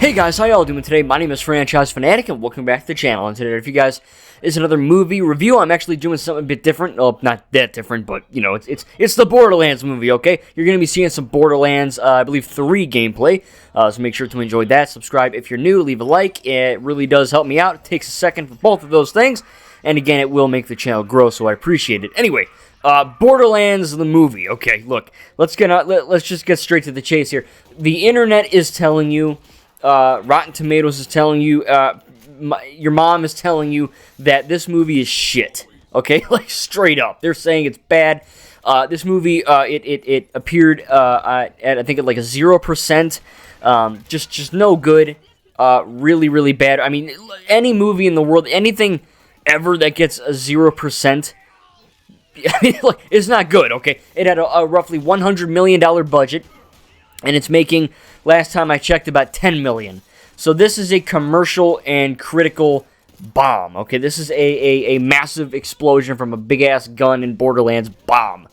Hey guys, how y'all doing today? My name is Franchise Fanatic and welcome back to the channel. And today, if you guys is another movie review, I'm actually doing something a bit different. Oh, not that different, but you know, it's the Borderlands movie, okay? You're gonna be seeing some Borderlands, I believe 3 gameplay. So make sure to enjoy that. Subscribe if you're new, leave a like. It really does help me out. It takes a second for both of those things. And again, it will make the channel grow, so I appreciate it. Anyway, Borderlands the movie. Okay, look, let's just get straight to the chase here. The internet is telling you, Rotten Tomatoes is telling you, your mom is telling you that this movie is shit. Okay, like straight up, they're saying it's bad. This movie, it appeared at I think at like a 0%. Just no good. Really bad. I mean, any movie in the world, anything ever that gets a 0%. I mean, like, it's not good. Okay, it had a roughly $100 million budget, and it's making, last time I checked, about $10 million. So this is a commercial and critical bomb, okay? This is a massive explosion from a big-ass gun in Borderlands bomb.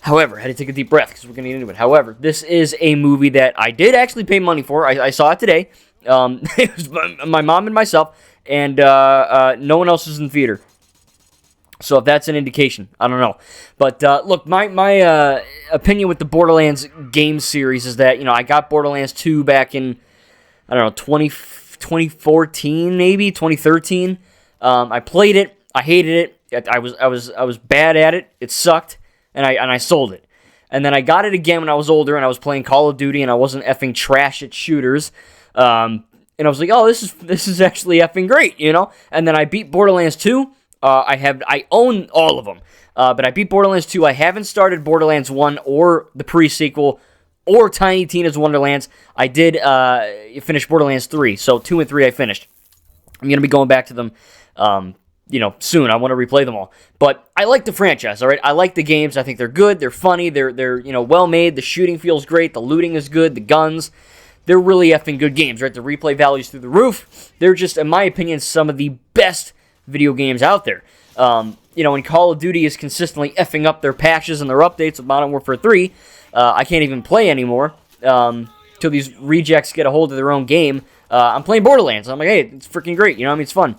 However, I had to take a deep breath because we're going to get into it. However, this is a movie that I did actually pay money for. I saw it today. It was my mom and myself, and no one else was in the theater. So if that's an indication, I don't know. But look, my opinion with the Borderlands game series is that, you know, I got Borderlands 2 back in, I don't know, 2014 maybe, 2013. I played it, I hated it, I was bad at it, it sucked, and I sold it. And then I got it again when I was older, and I was playing Call of Duty, and I wasn't effing trash at shooters. And I was like, oh, this is actually effing great, you know? And then I beat Borderlands 2. I own all of them, but I beat Borderlands 2. I haven't started Borderlands 1 or the pre-sequel or Tiny Tina's Wonderlands. I did finish Borderlands 3, so 2 and 3 I finished. I'm going to be going back to them, you know, soon. I want to replay them all. But I like the franchise, all right? I like the games. I think they're good. They're funny. They're you know, well-made. The shooting feels great. The looting is good. The guns, they're really effing good games, right? The replay value's through the roof. They're just, in my opinion, some of the best video games out there. You know, when Call of Duty is consistently effing up their patches and their updates of Modern Warfare 3, I can't even play anymore till these rejects get a hold of their own game. I'm playing Borderlands. I'm like, hey, it's freaking great. You know what I mean? It's fun.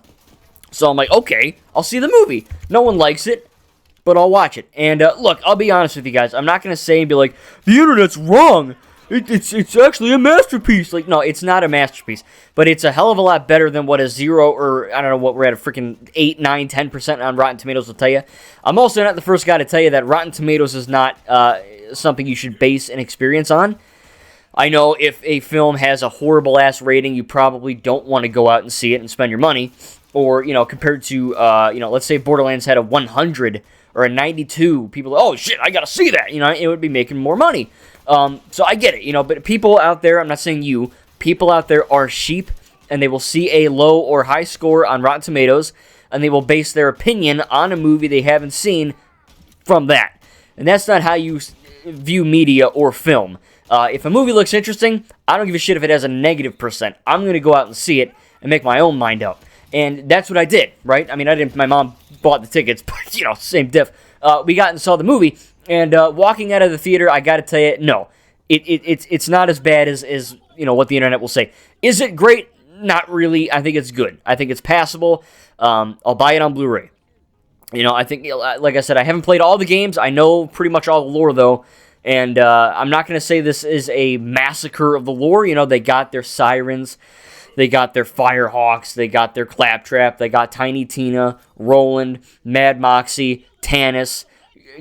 So I'm like, okay, I'll see the movie. No one likes it, but I'll watch it. And look, I'll be honest with you guys. I'm not going to say and be like, the internet's wrong. It's actually a masterpiece. Like, no, it's not a masterpiece. But it's a hell of a lot better than what a 0 or, I don't know, what we're at, a freaking 8, 9, 10% on Rotten Tomatoes will tell you. I'm also not the first guy to tell you that Rotten Tomatoes is not something you should base an experience on. I know if a film has a horrible-ass rating, you probably don't want to go out and see it and spend your money. Or, you know, compared to, you know, let's say Borderlands had a 100 or a 92. People, oh, shit, I gotta see that. You know, it would be making more money. So I get it, you know, but people out there, I'm not saying you, people out there are sheep, and they will see a low or high score on Rotten Tomatoes, and they will base their opinion on a movie they haven't seen from that. And that's not how you view media or film. If a movie looks interesting, I don't give a shit if it has a negative percent. I'm going to go out and see it and make my own mind up. And that's what I did, right? I mean, my mom bought the tickets, but, you know, same diff. We got and saw the movie. And walking out of the theater, I got to tell you, no, it's not as bad as you know what the internet will say. Is it great? Not really. I think it's good. I think it's passable. I'll buy it on Blu-ray. You know, I think, like I said, I haven't played all the games. I know pretty much all the lore though, and I'm not going to say this is a massacre of the lore. You know, they got their sirens, they got their Firehawks, they got their Claptrap, they got Tiny Tina, Roland, Mad Moxie, Tannis,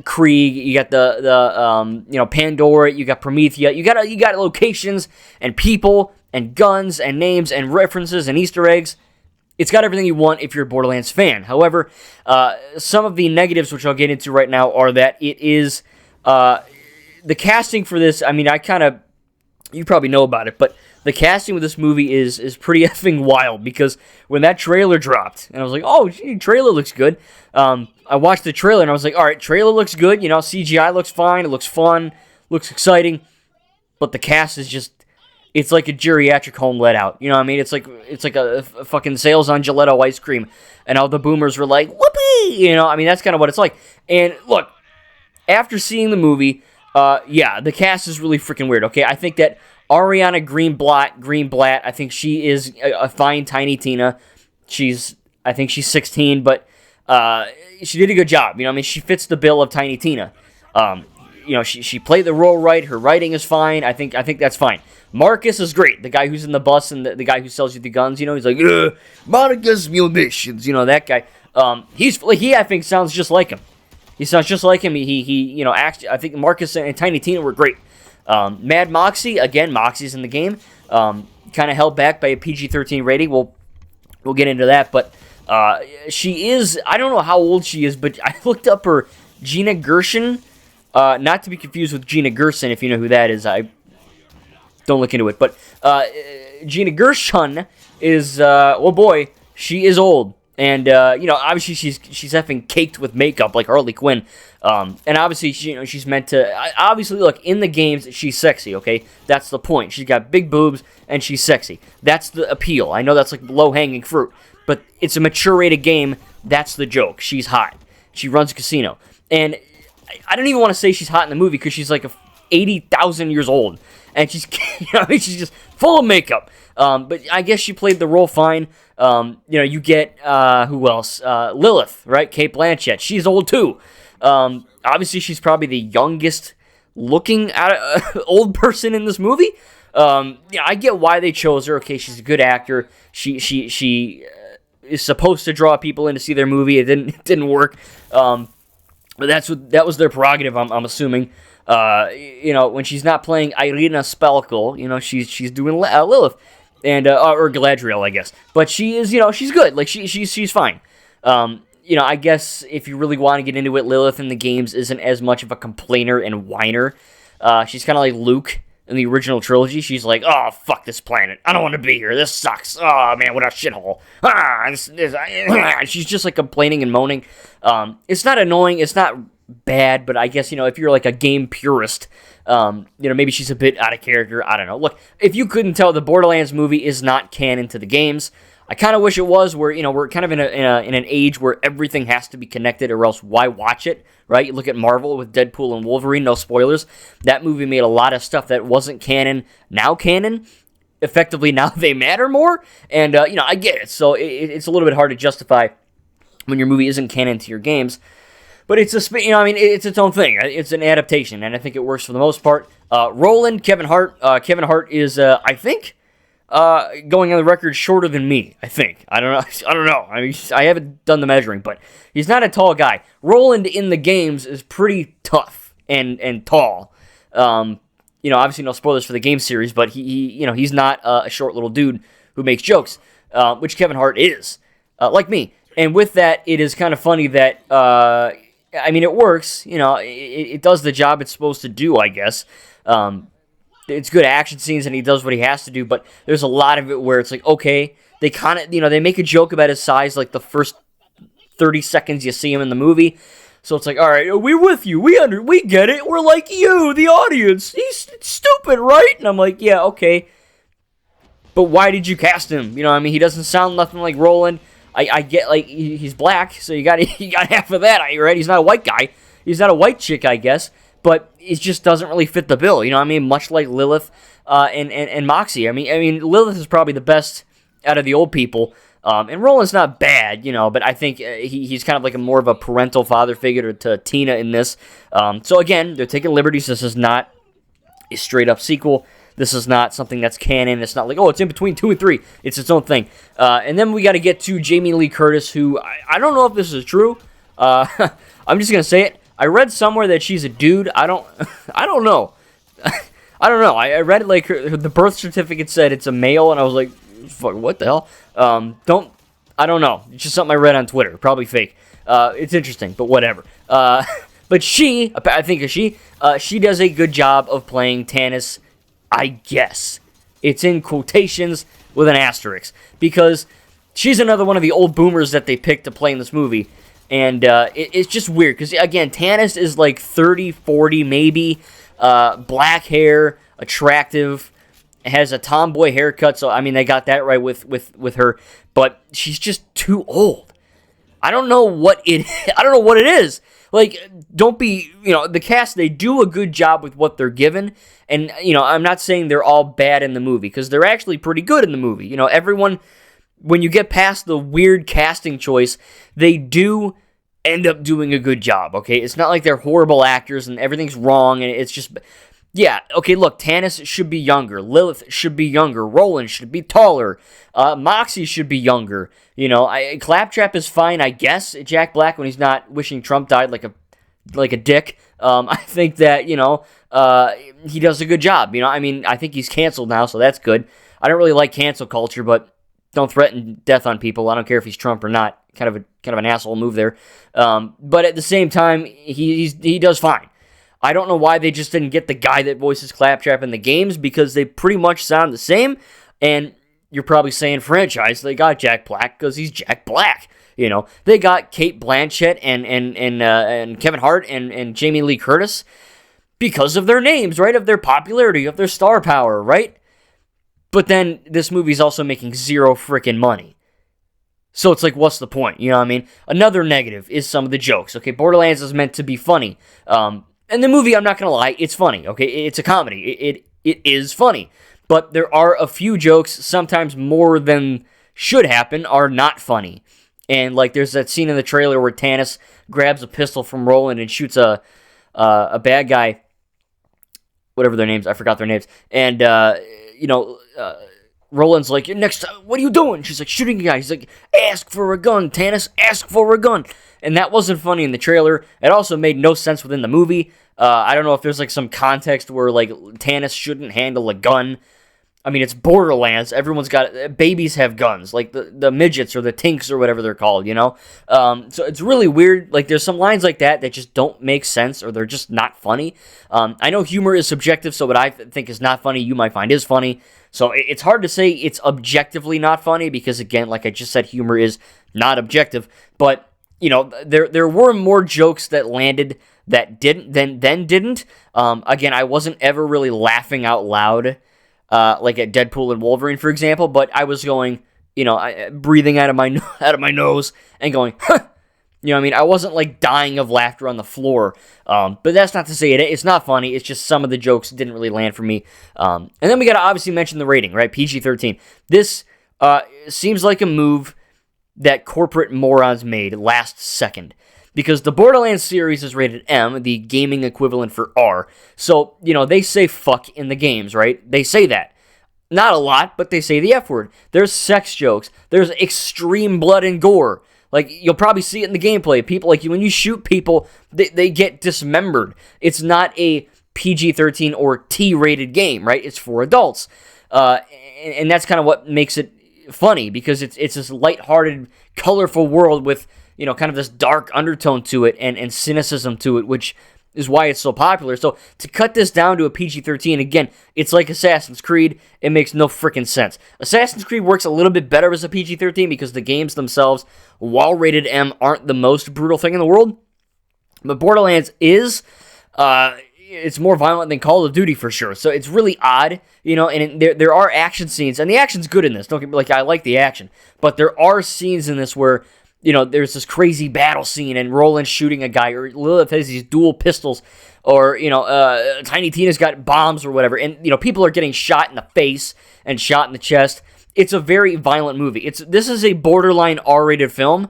Krieg, you got the you know, Pandora, you got Promethea, you got locations and people and guns and names and references and Easter eggs. It's got everything you want if you're a Borderlands fan. However, some of the negatives, which I'll get into right now, are that it is the casting for this. I mean, you probably know about it, but the casting with this movie is pretty effing wild, because when that trailer dropped, and I was like, oh, gee, trailer looks good. I watched the trailer, and I was like, all right, trailer looks good. You know, CGI looks fine. It looks fun. Looks exciting. But the cast is just, it's like a geriatric home let out. You know what I mean? It's like a fucking sales on Gelato ice cream. And all the boomers were like, whoopee! You know, I mean, that's kind of what it's like. And look, after seeing the movie, yeah, the cast is really freaking weird, okay? I think that Ariana Greenblatt, I think she is a fine Tiny Tina. I think she's 16, but she did a good job. You know, I mean, she fits the bill of Tiny Tina. You know, she played the role right. Her writing is fine. I think that's fine. Marcus is great. The guy who's in the bus and the guy who sells you the guns. You know, he's like, Marcus munitions. You know, that guy. He I think sounds just like him. He sounds just like him. He you know, acts. I think Marcus and Tiny Tina were great. Mad Moxie, again, Moxie's in the game. Kind of held back by a PG-13 rating. We'll get into that, but she is. I don't know how old she is, but I looked up her Gina Gershon. Not to be confused with Gina Gerson, if you know who that is. I don't look into it, but Gina Gershon is. Oh boy, she is old. And, you know, obviously she's effing caked with makeup like Harley Quinn. And obviously, she's meant to... Obviously, look, in the games, she's sexy, okay? That's the point. She's got big boobs, and she's sexy. That's the appeal. I know that's like low-hanging fruit, but it's a mature-rated game. That's the joke. She's hot. She runs a casino. And I don't even want to say she's hot in the movie because she's like 80,000 years old. And she's, you know, she's just full of makeup. But I guess she played the role fine. You know, you get, who else? Lilith, right? Cate Blanchett. She's old, too. Obviously, she's probably the youngest looking old person in this movie. Yeah, I get why they chose her. Okay, she's a good actor. She is supposed to draw people in to see their movie. It didn't work. But that was their prerogative, I'm assuming. You know, when she's not playing Irina Spelkel, you know, she's doing Lilith. And or Galadriel, I guess. But she is, you know, she's good. Like she's fine. You know, I guess if you really want to get into it, Lilith in the games isn't as much of a complainer and whiner. She's kind of like Luke in the original trilogy. She's like, oh, fuck this planet. I don't want to be here. This sucks. Oh, man, what a shithole. She's just like complaining and moaning. It's not annoying. It's not bad, but I guess, you know, if you're like a game purist, you know, maybe she's a bit out of character. I don't know. Look, if you couldn't tell, the Borderlands movie is not canon to the games. I kind of wish it was. Where, you know, we're kind of in an age where everything has to be connected, or else why watch it, right? You look at Marvel with Deadpool and Wolverine. No spoilers. That movie made a lot of stuff that wasn't canon now canon. Effectively, now they matter more, and you know, I get it. So it's a little bit hard to justify when your movie isn't canon to your games. But it's you know, I mean, it's its own thing. It's an adaptation, and I think it works for the most part. Roland, Kevin Hart. Kevin Hart is, I think, going on the record shorter than me. I think. I don't know. I mean, I haven't done the measuring, but he's not a tall guy. Roland in the games is pretty tough and tall. You know, obviously no spoilers for the game series, but he you know, he's not a short little dude who makes jokes, which Kevin Hart is, like me. And with that, it is kind of funny that. I mean, it works, you know, it does the job it's supposed to do, I guess. It's good action scenes, and he does what he has to do, but there's a lot of it where it's like, okay, they kind of, you know, they make a joke about his size, like, the first 30 seconds you see him in the movie, so it's like, all right, we're with you, we get it, we're like you, the audience, he's stupid, right? And I'm like, yeah, okay, but why did you cast him? You know, I mean, he doesn't sound nothing like Roland. I get, like, he's black, so you got half of that, right? He's not a white guy. He's not a white chick, I guess. But it just doesn't really fit the bill, you know what I mean? Much like Lilith and Moxie. I mean, Lilith is probably the best out of the old people. And Roland's not bad, you know, but I think he's kind of like more of a parental father figure to Tina in this. So, again, they're taking liberties. This is not a straight-up sequel. This is not something that's canon. It's not like, oh, it's in between 2 and 3. It's its own thing. And then we got to get to Jamie Lee Curtis, who I don't know if this is true. I'm just gonna say it. I read somewhere that she's a dude. I don't know. I don't know. I read it like the birth certificate said it's a male, and I was like, fuck, what the hell? I don't know. It's just something I read on Twitter. Probably fake. It's interesting, but whatever. But I think she does a good job of playing Tannis. I guess. It's in quotations with an asterisk. Because she's another one of the old boomers that they picked to play in this movie. And it's just weird. Because, again, Tannis is like 30, 40 maybe. Black hair, attractive. Has a tomboy haircut. So, I mean, they got that right with her. But she's just too old. I don't know what it is. Like, don't be, the cast, they do a good job with what they're given. And, I'm not saying they're all bad in the movie, because they're actually pretty good in the movie. Everyone, when you get past the weird casting choice, they do end up doing a good job, okay? It's not like they're horrible actors and everything's wrong, and it's just... Yeah, okay, look, Tannis should be younger, Lilith should be younger, Roland should be taller, Moxie should be younger, Claptrap is fine, I guess, Jack Black, when he's not wishing Trump died like a dick. I think that, he does a good job, I think he's canceled now, so that's good. I don't really like cancel culture, but don't threaten death on people. I don't care if he's Trump or not. Kind of an asshole move there. But at the same time, he does fine. I don't know why they just didn't get the guy that voices Claptrap in the games, because they pretty much sound the same. And you're probably saying franchise. They got Jack Black because he's Jack Black. They got Cate Blanchett and Kevin Hart and Jamie Lee Curtis because of their names, right? Of their popularity, of their star power, right? But then this movie's also making zero freaking money. So it's like, what's the point? You know what I mean? Another negative is some of the jokes. Okay, Borderlands is meant to be funny. And the movie, I'm not going to lie, it's funny. Okay, it's a comedy. It is funny. But there are a few jokes, sometimes more than should happen, are not funny. And like, there's that scene in the trailer where Tannis grabs a pistol from Roland and shoots a bad guy, whatever their names, I forgot their names. And, Roland's like, next time, what are you doing? She's like, shooting a guy. He's like, ask for a gun, Tannis, ask for a gun. And that wasn't funny in the trailer. It also made no sense within the movie. I don't know if there's like some context where like Tannis shouldn't handle a gun. I mean, it's Borderlands. Everyone's got, babies have guns, like the midgets or the tinks or whatever they're called, So it's really weird. Like, there's some lines like that just don't make sense, or they're just not funny. I know humor is subjective, so what I think is not funny, you might find is funny. So it's hard to say it's objectively not funny, because again, like I just said, humor is not objective. But, there were more jokes that landed that didn't. Again, I wasn't ever really laughing out loud, like at Deadpool and Wolverine, for example, but I was going, breathing out of my nose and going, huh. I wasn't like dying of laughter on the floor. But that's not to say it's not funny. It's just some of the jokes didn't really land for me. And then we got to obviously mention the rating, right? PG-13. This seems like a move that corporate morons made last second, because the Borderlands series is rated M, the gaming equivalent for R. So, they say fuck in the games, right? They say that. Not a lot, but they say the F word. There's sex jokes. There's extreme blood and gore. Like, you'll probably see it in the gameplay. People, like, when you shoot people, they get dismembered. It's not a PG-13 or T-rated game, right? It's for adults. And that's kind of what makes it funny, because it's this lighthearted, colorful world with, kind of this dark undertone to it and cynicism to it, which is why it's so popular. So to cut this down to a PG-13, again, it's like Assassin's Creed. It makes no freaking sense. Assassin's Creed works a little bit better as a PG-13 because the games themselves, while rated M, aren't the most brutal thing in the world. But Borderlands is, it's more violent than Call of Duty for sure. So it's really odd, and there are action scenes, and the action's good in this. Don't get me, like, I like the action. But there are scenes in this where, there's this crazy battle scene, and Roland's shooting a guy, or Lilith has these dual pistols, or, Tiny Tina's got bombs or whatever, and, people are getting shot in the face and shot in the chest. It's a very violent movie. This is a borderline R-rated film.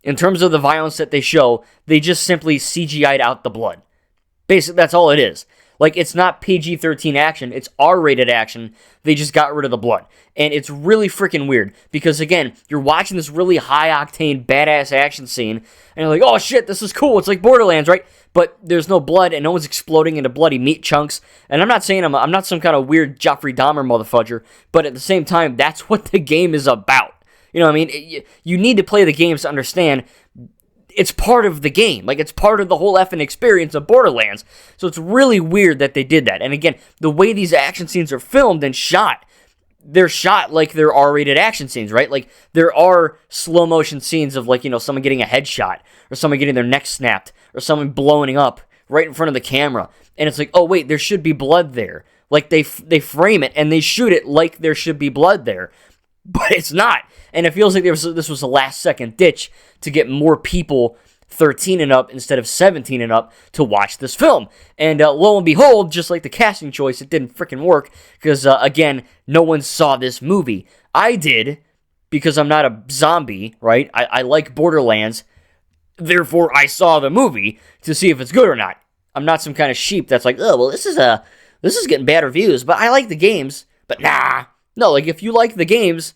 In terms of the violence that they show, they just simply CGI'd out the blood. Basically, that's all it is. Like, it's not PG-13 action, it's R-rated action. They just got rid of the blood. And it's really freaking weird, because again, you're watching this really high-octane, badass action scene, and you're like, oh shit, this is cool, it's like Borderlands, right? But there's no blood, and no one's exploding into bloody meat chunks. And I'm not saying I'm not some kind of weird Joffrey Dahmer motherfudger, but at the same time, that's what the game is about. You know what I mean? You need to play the games to understand it's part of the game. Like, it's part of the whole effing experience of Borderlands. So it's really weird that they did that. And again, the way these action scenes are filmed and shot, they're shot like they're R-rated action scenes, right? Like, there are slow motion scenes of, like, someone getting a headshot, or someone getting their neck snapped, or someone blowing up right in front of the camera. And it's like, oh wait, there should be blood there. Like, they frame it and they shoot it like there should be blood there. But it's not. And it feels like this was a last-second ditch to get more people 13 and up instead of 17 and up to watch this film. And lo and behold, just like the casting choice, it didn't freaking work because, again, no one saw this movie. I did because I'm not a zombie, right? I like Borderlands, therefore I saw the movie to see if it's good or not. I'm not some kind of sheep that's like, oh, well, this is getting bad reviews, but I like the games. But nah, no, like if you like the games,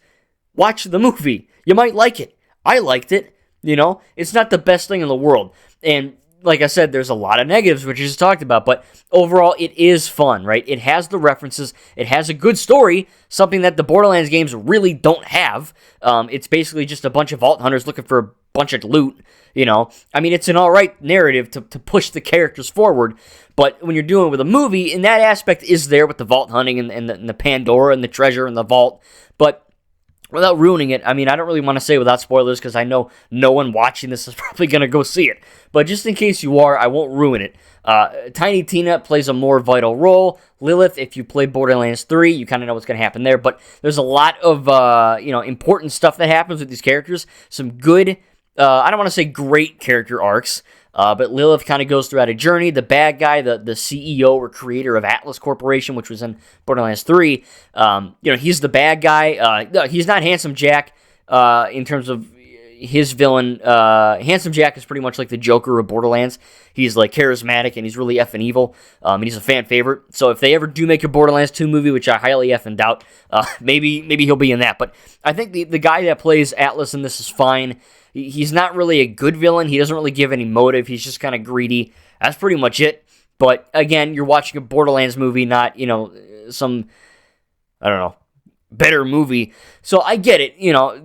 watch the movie. You might like it. I liked it. You know, it's not the best thing in the world. And like I said, there's a lot of negatives, which you just talked about, but overall, it is fun, right? It has the references. It has a good story, something that the Borderlands games really don't have. It's basically just a bunch of vault hunters looking for a bunch of loot, you know? I mean, it's an alright narrative to push the characters forward, but when you're doing it with a movie, and that aspect is there with the vault hunting and the Pandora and the treasure and the vault, but without ruining it, I mean, I don't really want to say without spoilers because I know no one watching this is probably going to go see it. But just in case you are, I won't ruin it. Tiny Tina plays a more vital role. Lilith, if you play Borderlands 3, you kind of know what's going to happen there. But there's a lot of, important stuff that happens with these characters. Some good, I don't want to say great character arcs. But Lilith kind of goes throughout a journey. The bad guy, the CEO or creator of Atlas Corporation, which was in Borderlands 3, he's the bad guy. No, he's not Handsome Jack in terms of his villain. Handsome Jack is pretty much like the Joker of Borderlands. He's like charismatic and he's really effing evil. And he's a fan favorite. So if they ever do make a Borderlands 2 movie, which I highly effing doubt, maybe he'll be in that. But I think the guy that plays Atlas in this is fine. He's not really a good villain. He doesn't really give any motive. He's just kind of greedy. That's pretty much it. But again, you're watching a Borderlands movie, not, some, I don't know, better movie. So I get it.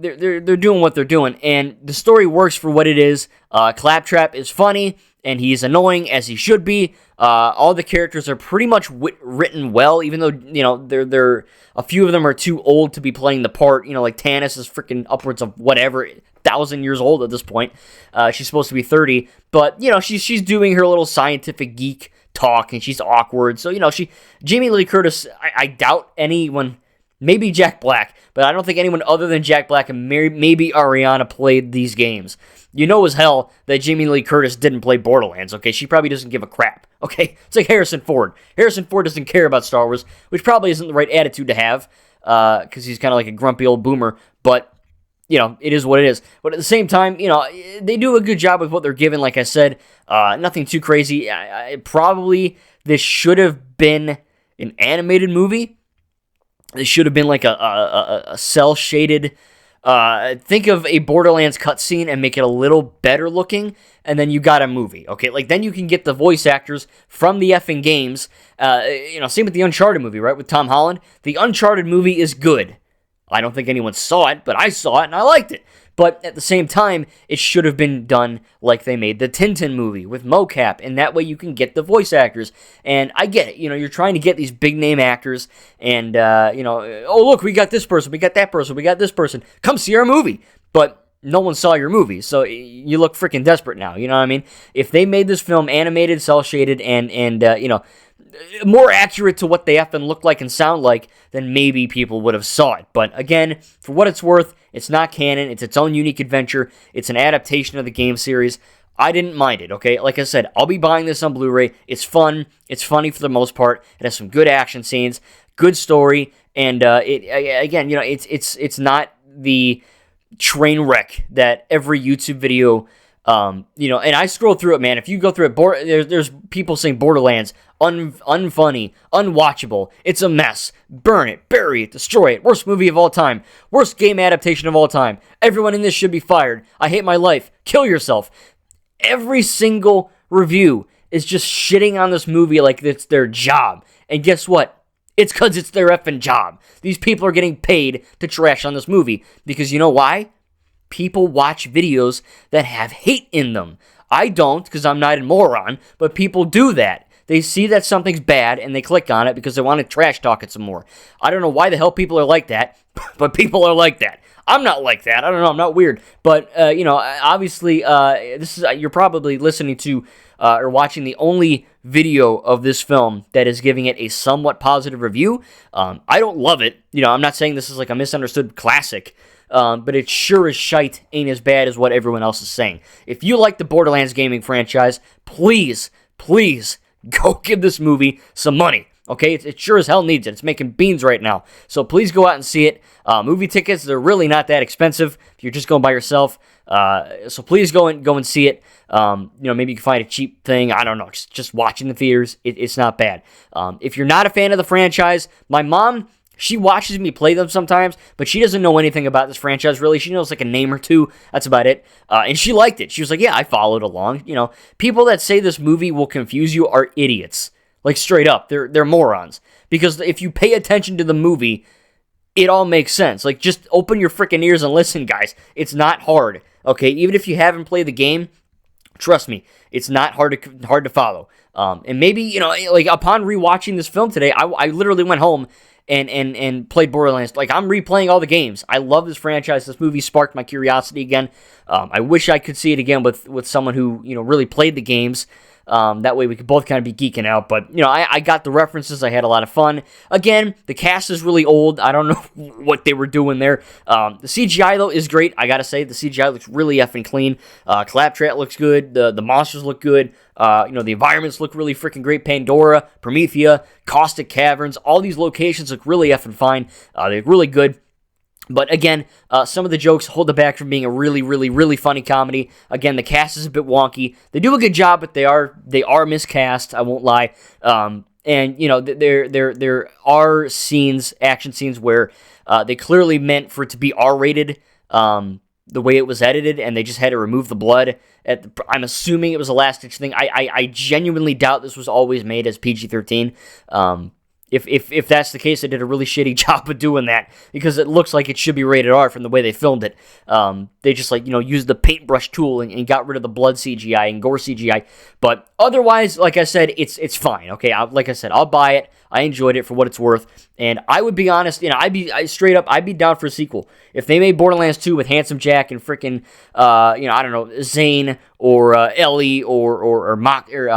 They're doing what they're doing. And the story works for what it is. Claptrap is funny, and he's annoying, as he should be. All the characters are pretty much written well, even though, they're a few of them are too old to be playing the part. Like Tannis is freaking upwards of whatever, 1,000 years old at this point. She's supposed to be 30, but she's doing her little scientific geek talk, and she's awkward. So Jamie Lee Curtis. I doubt anyone, maybe Jack Black, but I don't think anyone other than Jack Black and maybe Ariana played these games. As hell that Jamie Lee Curtis didn't play Borderlands. Okay, she probably doesn't give a crap. Okay, it's like Harrison Ford. Harrison Ford doesn't care about Star Wars, which probably isn't the right attitude to have, because he's kind of like a grumpy old boomer. But it is what it is. But at the same time, they do a good job with what they're given, like I said. Nothing too crazy. Probably this should have been an animated movie. This should have been like a cel-shaded... think of a Borderlands cutscene and make it a little better looking, and then you got a movie, okay? Like, then you can get the voice actors from the effing games. Same with the Uncharted movie, right, with Tom Holland. The Uncharted movie is good. I don't think anyone saw it, but I saw it and I liked it. But at the same time, it should have been done like they made the Tintin movie with mocap, and that way you can get the voice actors. And I get it, you're trying to get these big name actors, and oh look, we got this person, we got that person, we got this person. Come see our movie. But no one saw your movie, so you look freaking desperate now. You know what I mean? If they made this film animated, cel shaded, and more accurate to what they effing look like and sound like, then maybe people would have saw it. But again, for what it's worth, it's not canon. It's its own unique adventure. It's an adaptation of the game series. I didn't mind it, okay? Like I said, I'll be buying this on Blu-ray. It's fun. It's funny for the most part. It has some good action scenes, good story, and it's not the train wreck that every YouTube video, and I scroll through it, man. If you go through it, there's people saying Borderlands, unfunny, unwatchable, it's a mess, burn it, bury it, destroy it, worst movie of all time, worst game adaptation of all time, everyone in this should be fired, I hate my life, kill yourself. Every single review is just shitting on this movie like it's their job. And guess what? It's because it's their effing job. These people are getting paid to trash on this movie. Because you know why? People watch videos that have hate in them. I don't, because I'm not a moron, but people do that. They see that something's bad, and they click on it because they want to trash talk it some more. I don't know why the hell people are like that, but people are like that. I'm not like that. I don't know. I'm not weird. But, obviously, you're probably listening to or watching the only video of this film that is giving it a somewhat positive review. I don't love it. I'm not saying this is like a misunderstood classic. but it sure as shite ain't as bad as what everyone else is saying. If you like the Borderlands gaming franchise, please, please go give this movie some money. Okay, it sure as hell needs it. It's making beans right now. So please go out and see it. Movie tickets, they're really not that expensive if you're just going by yourself. So please go and see it. Maybe you can find a cheap thing. I don't know. Just watch in the theaters. It's not bad. If you're not a fan of the franchise, my mom, she watches me play them sometimes, but she doesn't know anything about this franchise, really. She knows like a name or two. That's about it. And she liked it. She was like, yeah, I followed along. People that say this movie will confuse you are idiots. Like, straight up. They're morons. Because if you pay attention to the movie, it all makes sense. Like, just open your freaking ears and listen, guys. It's not hard, okay? Even if you haven't played the game, trust me, it's not hard to follow. And maybe, like, upon rewatching this film today, I literally went home and played Borderlands. Like, I'm replaying all the games. I love this franchise. This movie sparked my curiosity again. I wish I could see it again with someone who, really played the games. That way we could both kind of be geeking out. But, I got the references. I had a lot of fun. Again, the cast is really old. I don't know what they were doing there. The CGI, though, is great. I gotta say, the CGI looks really effing clean. Claptrap looks good. The monsters look good. The environments look really freaking great. Pandora, Promethea, Caustic Caverns. All these locations look really effing fine. They look really good. But again, some of the jokes hold it back from being a really, really, really funny comedy. Again, the cast is a bit wonky. They do a good job, but they are miscast. I won't lie. And there are action scenes where they clearly meant for it to be R-rated. The way it was edited, and they just had to remove the blood. I'm assuming it was a last-ditch thing. I genuinely doubt this was always made as PG-13. If that's the case, they did a really shitty job of doing that, because it looks like it should be rated R from the way they filmed it. They just used the paintbrush tool and got rid of the blood CGI and gore CGI. But otherwise, like I said, it's fine. Okay, like I said, I'll buy it. I enjoyed it for what it's worth, and I would be honest, I'd be down for a sequel. If they made Borderlands 2 with Handsome Jack and freaking, I don't know, Zane or Ellie or Mock or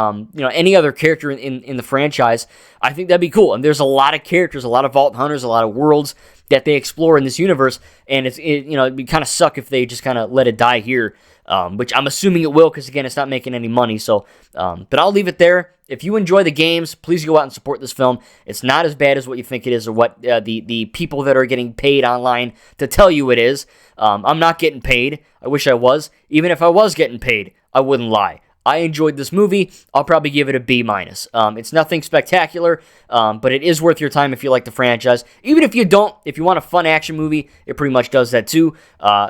any other character in the franchise, I think that'd be cool. And there's a lot of characters, a lot of Vault Hunters, a lot of worlds that they explore in this universe, and it'd be kind of suck if they just kind of let it die here. Which I'm assuming it will, because again, it's not making any money. So, but I'll leave it there. If you enjoy the games, please go out and support this film. It's not as bad as what you think it is, or what the people that are getting paid online to tell you it is. I'm not getting paid. I wish I was. Even if I was getting paid, I wouldn't lie. I enjoyed this movie. I'll probably give it a B-. It's nothing spectacular, but it is worth your time if you like the franchise. Even if you don't, if you want a fun action movie, it pretty much does that too.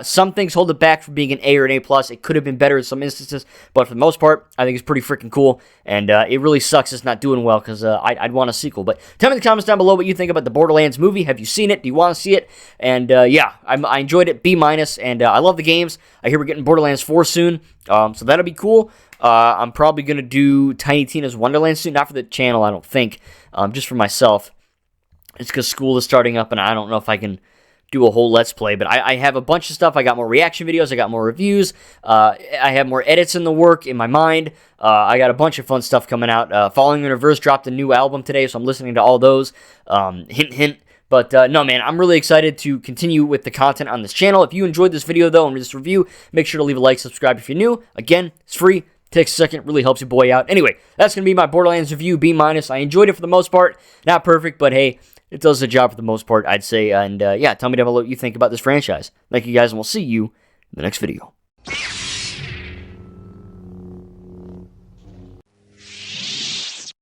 Some things hold it back from being an A or an A+. It could have been better in some instances, but for the most part, I think it's pretty freaking cool, and it really sucks it's not doing well, because I'd want a sequel. But tell me in the comments down below what you think about the Borderlands movie. Have you seen it? Do you want to see it? And yeah, I enjoyed it, B-, and I love the games. I hear we're getting Borderlands 4 soon, so that'll be cool. I'm probably going to do Tiny Tina's Wonderland soon. Not for the channel, I don't think. Just for myself. It's because school is starting up, and I don't know if I can do a whole Let's Play. But I have a bunch of stuff. I got more reaction videos. I got more reviews. I have more edits in the work in my mind. I got a bunch of fun stuff coming out. Falling in Reverse dropped a new album today, so I'm listening to all those. Hint, hint. But no, man, I'm really excited to continue with the content on this channel. If you enjoyed this video, though, and this review, make sure to leave a like, subscribe if you're new. Again, it's free. Takes a second, really helps your boy out. Anyway, that's going to be my Borderlands review, B-. I enjoyed it for the most part. Not perfect, but hey, it does the job for the most part, I'd say. And yeah, tell me down below what you think about this franchise. Thank you guys, and we'll see you in the next video.